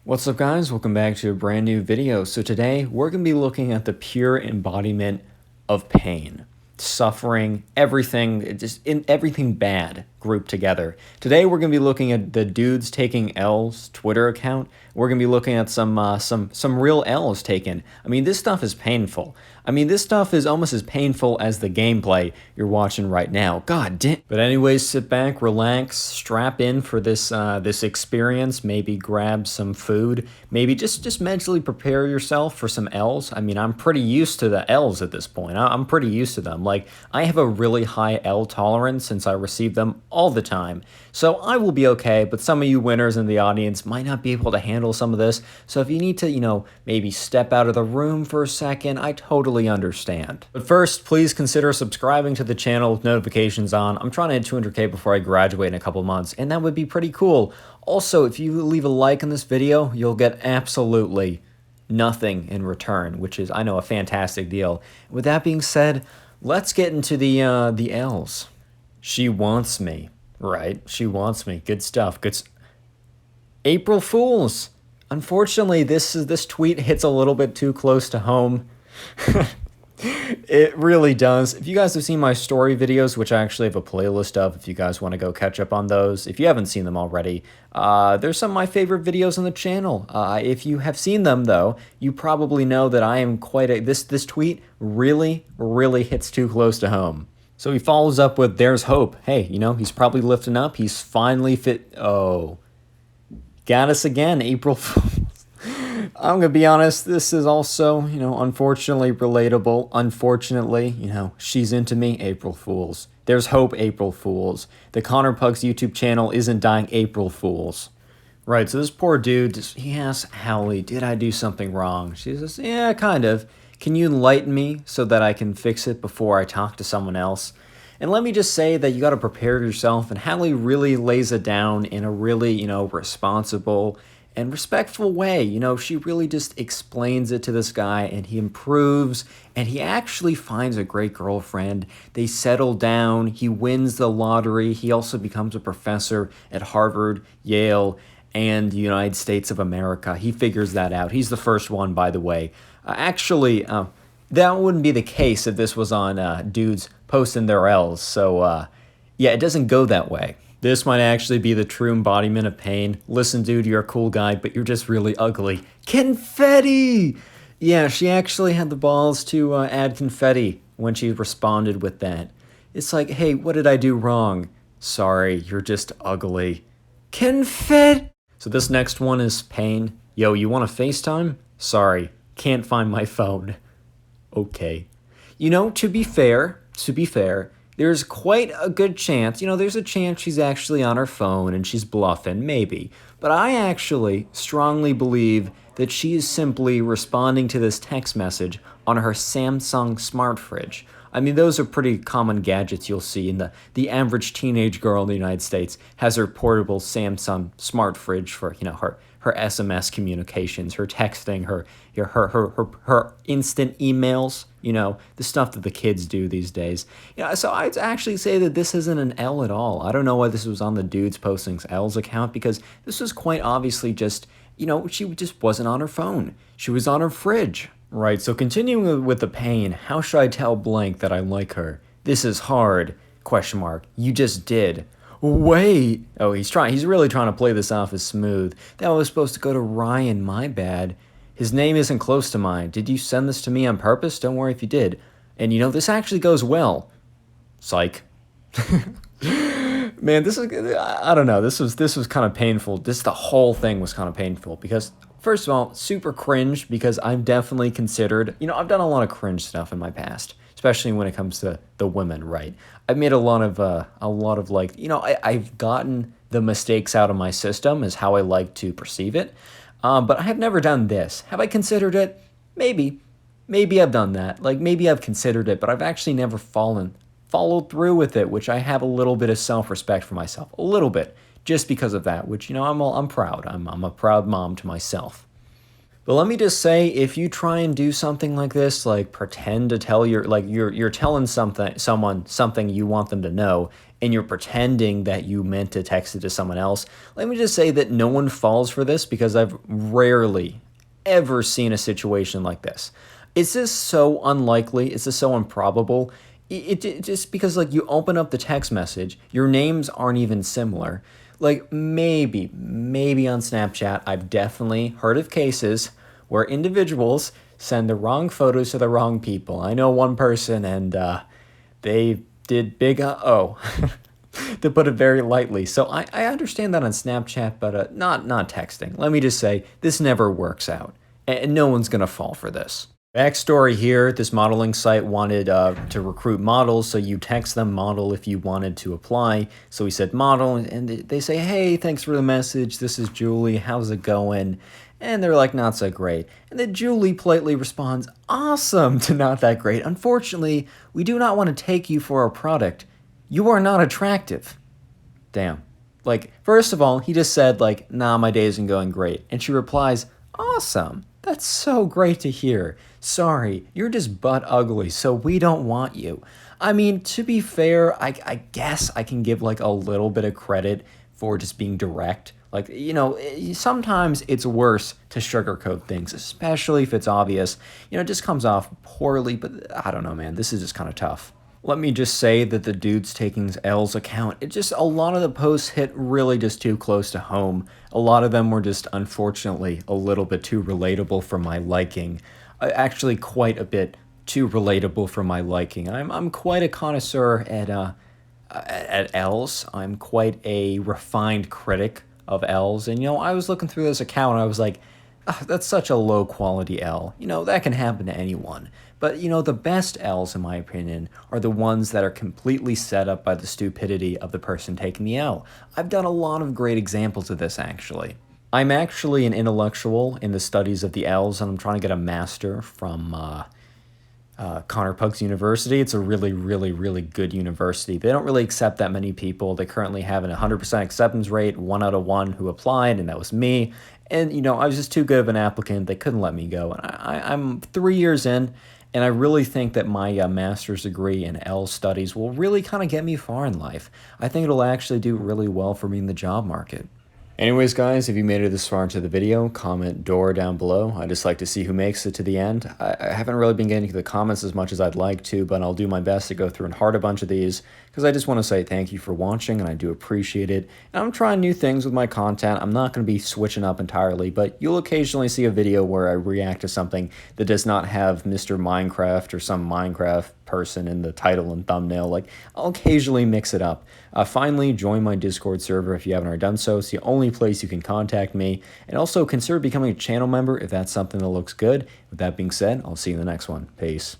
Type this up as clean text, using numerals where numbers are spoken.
What's up guys, welcome back to a brand new video. So today we're going to be looking at the pure embodiment of pain, suffering, everything, everything bad grouped together. Today we're going to be looking at the Dudes Taking L's Twitter account. We're going to be looking at some real L's taken. I mean, this stuff is painful. I mean, this stuff is almost as painful as the gameplay you're watching right now. God damn. But anyways, sit back, relax, strap in for this experience. Maybe grab some food. Maybe just mentally prepare yourself for some L's. I mean, I'm pretty used to the L's at this point. I'm pretty used to them. Like, I have a really high L tolerance since I receive them all the time. So I will be okay, but some of you winners in the audience might not be able to handle some of this. So if you need to, maybe step out of the room for a second, I totally understand. But first, please consider subscribing to the channel with notifications on. I'm trying to hit 200K before I graduate in a couple months, and that would be pretty cool. Also, if you leave a like on this video, you'll get absolutely nothing in return, which is, I know, a fantastic deal. With that being said, let's get into the L's. She wants me, right? She wants me. Good stuff. April Fools. Unfortunately, this tweet hits a little bit too close to home. It really does. If you guys have seen my story videos, which I actually have a playlist of, if you guys want to go catch up on those, if you haven't seen them already, there's some of my favorite videos on the channel. If you have seen them, though, you probably know that I am this tweet really, really hits too close to home. So he follows up with, "There's hope." Hey, he's probably lifting up. He's finally fit. Oh, got us again, April Fools. I'm going to be honest, this is also, unfortunately relatable. Unfortunately, she's into me, April Fools. There's hope, April Fools. The Connor Pugs YouTube channel isn't dying, April Fools. Right, so this poor dude, he asks Hallie, "Did I do something wrong?" She says, "Yeah, kind of. Can you enlighten me so that I can fix it before I talk to someone else?" And let me just say that you got to prepare yourself, and Hallie really lays it down in a really, responsible and respectful way. She really just explains it to this guy, and he improves, and he actually finds a great girlfriend. They settle down. He wins the lottery. He also becomes a professor at Harvard, Yale, and the United States of America. He figures that out. He's the first one, by the way. That wouldn't be the case if this was on dudes posting their L's. So, yeah, it doesn't go that way. This might actually be the true embodiment of pain. Listen, dude, you're a cool guy, but you're just really ugly. Confetti! Yeah, she actually had the balls to add confetti when she responded with that. It's like, "Hey, what did I do wrong?" "Sorry, you're just ugly." Confetti! So this next one is pain. "Yo, you want to FaceTime?" "Sorry, can't find my phone." Okay. To be fair, there's quite a good chance, there's a chance she's actually on her phone and she's bluffing, maybe. But I actually strongly believe that she is simply responding to this text message on her Samsung smart fridge. I mean, those are pretty common gadgets you'll see in the average teenage girl in the United States has her portable Samsung smart fridge for, her SMS communications, her texting, her instant emails, the stuff that the kids do these days. So I'd actually say that this isn't an L at all. I don't know why this was on the Dudes Posting L's account, because this was quite obviously just, she just wasn't on her phone. She was on her fridge. Right, so continuing with the pain, "How should I tell blank that I like her? This is hard, ? You just did. Wait." Oh, he's really trying to play this off as smooth. "That was supposed to go to Ryan, my bad. His name isn't close to mine. Did you send this to me on purpose? Don't worry if you did. And this actually goes well." Psych. Man, this is, I don't know, this was kind of painful. The whole thing was kind of painful because, first of all, super cringe, because I've definitely considered, I've done a lot of cringe stuff in my past, especially when it comes to the women, right? I've made a lot of I've gotten the mistakes out of my system is how I like to perceive it. But I have never done this. Have I considered it? Maybe. Maybe I've done that. Like, maybe I've considered it, but I've actually never followed through with it, which I have a little bit of self-respect for myself. A little bit. Just because of that, which, I'm proud. I'm a proud mom to myself. But let me just say, if you try and do something like this, like pretend to tell your like you're telling someone something you want them to know, and you're pretending that you meant to text it to someone else, let me just say that no one falls for this because I've rarely ever seen a situation like this. It's just so unlikely. It's just so improbable. It just because like you open up the text message, your names aren't even similar. Like maybe on Snapchat, I've definitely heard of cases where individuals send the wrong photos to the wrong people. I know one person, and they did big oh, to put it very lightly. So I understand that on Snapchat, but not texting. Let me just say this never works out, and no one's gonna fall for this. Backstory here, this modeling site wanted to recruit models, so you text them model if you wanted to apply. So we said model, and they say, hey, thanks for the message, this is Julie, how's it going? And they're like, not so great. And then Julie politely responds, awesome, to not that great. Unfortunately, we do not want to take you for our product. You are not attractive. Damn. Like, first of all, he just said, like, nah, my day isn't going great. And she replies, awesome. That's so great to hear. Sorry, you're just butt ugly, so we don't want you. I mean, to be fair, I guess I can give like a little bit of credit for just being direct. Like, sometimes it's worse to sugarcoat things, especially if it's obvious. It just comes off poorly, but I don't know, man. This is just kind of tough. Let me just say that the dudes taking L's account, a lot of the posts hit really just too close to home. A lot of them were just, unfortunately, a little bit too relatable for my liking. Actually, quite a bit too relatable for my liking. I'm quite a connoisseur at L's. I'm quite a refined critic of L's. And, I was looking through this account and I was like, that's such a low quality L. That can happen to anyone. But, the best L's, in my opinion, are the ones that are completely set up by the stupidity of the person taking the L. I've done a lot of great examples of this, actually. I'm actually an intellectual in the studies of the L's, and I'm trying to get a master from Connor Pugs University. It's a really, really, really good university. They don't really accept that many people. They currently have an 100% acceptance rate, 1 out of 1 who applied, and that was me. And, I was just too good of an applicant. They couldn't let me go. And I'm 3 years in, and I really think that my master's degree in L studies will really kind of get me far in life. I think it'll actually do really well for me in the job market. Anyways, guys, if you made it this far into the video, comment Door down below. I just like to see who makes it to the end. I haven't really been getting to the comments as much as I'd like to, but I'll do my best to go through and heart a bunch of these, because I just want to say thank you for watching, and I do appreciate it. And I'm trying new things with my content. I'm not going to be switching up entirely, but you'll occasionally see a video where I react to something that does not have Mr. Minecraft or some Minecraft person in the title and thumbnail. Like, I'll occasionally mix it up. Finally, join my Discord server if you haven't already done so. It's the only place you can contact me. And also consider becoming a channel member if that's something that looks good. With that being said, I'll see you in the next one. Peace.